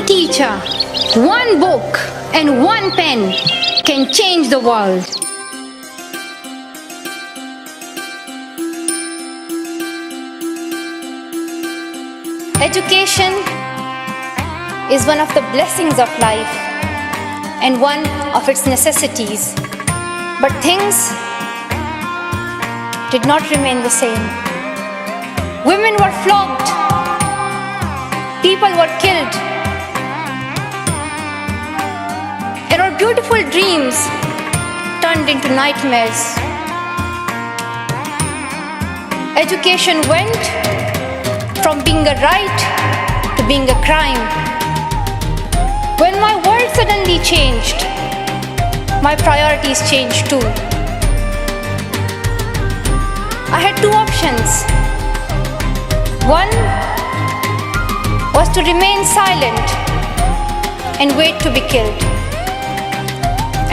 one teacher, one book, and one pen can change the world. Education is one of the blessings of life and one of its necessities. But things did not remain the same. Women were flogged. People were killed. And our beautiful dreams turned into nightmares. Education went from being a right to being a crime. When my world suddenly changed, my priorities changed too. I had two options. One was to remain silent and wait to be killed.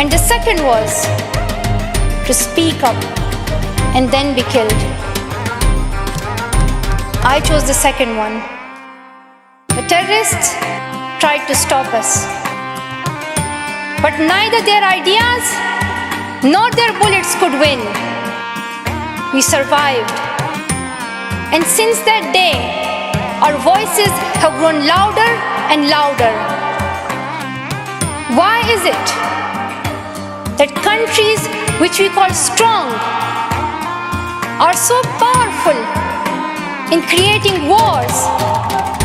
And the second was to speak up and then be killed. I chose the second one. The terrorists tried to stop us. But neither their ideas nor their bullets could win. We survived. And since that day, our voices have grown louder and louder. Why is it that countries which we call strong are so powerful in creating wars,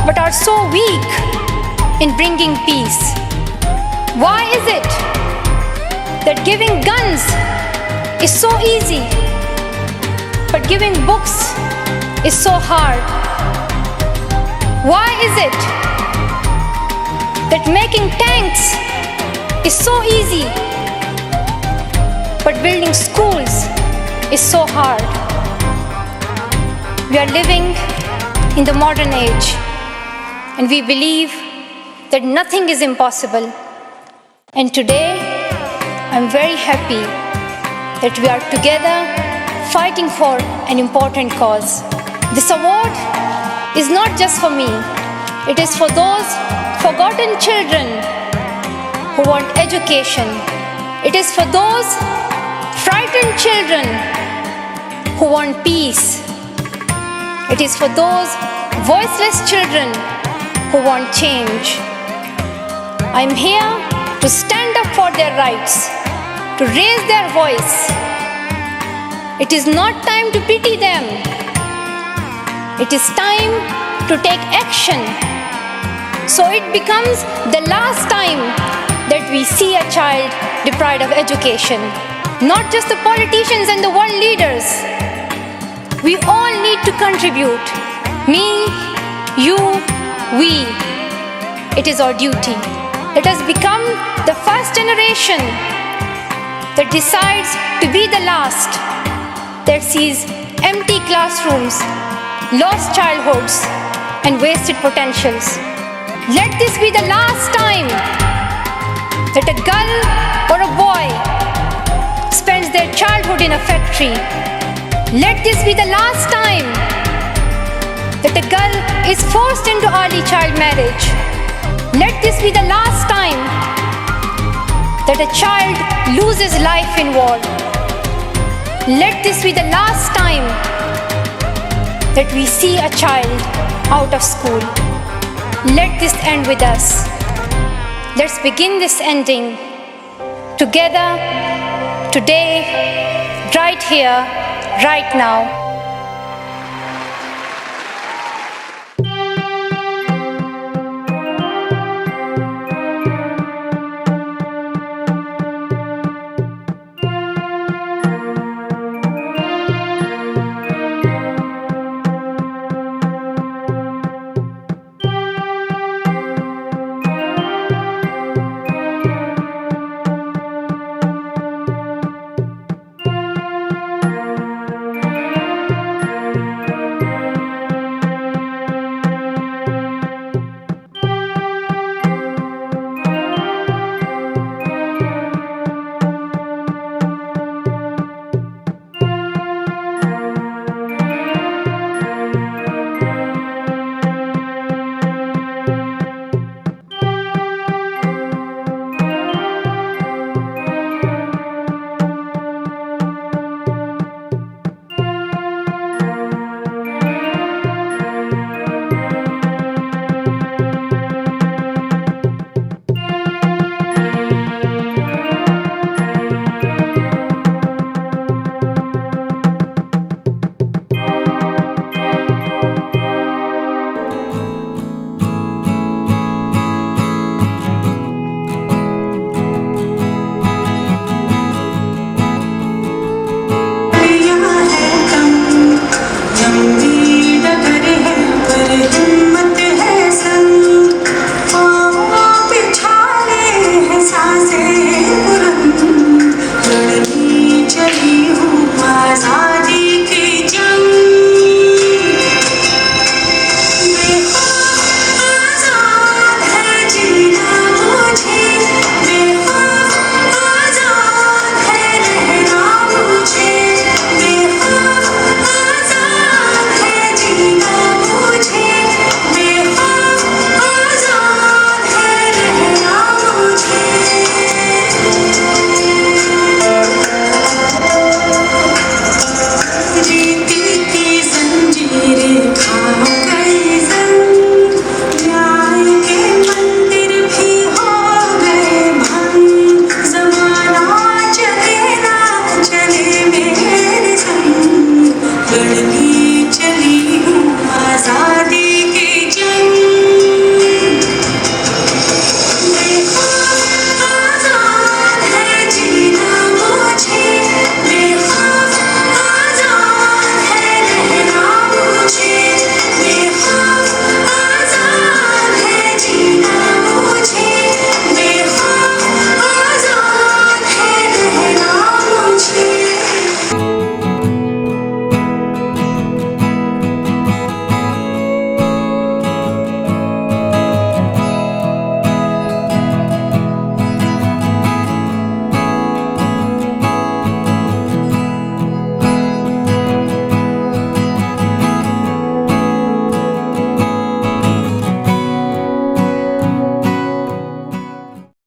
but are so weak in bringing peace? Why is it that giving guns is so easy, but giving books is so hard? Why is it that making tanks is so easy, but building schools is so hard? We are living in the modern age, and we believe that nothing is impossible. And today, I'm very happy that we are together fighting for an important cause. This award is not just for me. It is for those forgotten children who want education. It is for those frightened children who want peace. It is for those voiceless children who want change. I'm here to stand up for their rights, to raise their voice. It is not time to pity them. It is time to take action, so it becomes the last time that we see a child deprived of education. Not just the politicians and the world leaders. We all need to contribute. Me, you, we. It is our duty. Let us become the first generation that decides to be the last, that sees empty classrooms, lost childhoods, and wasted potentials. Let this be the last time that a girl or a boy spends their childhood in a factory. Let this be the last time that a girl is forced into early child marriage. Let this be the last time that a child loses life in war. Let this be the last time that we see a child out of school. Let this end with us. Let's begin this ending together, today, right here, right now.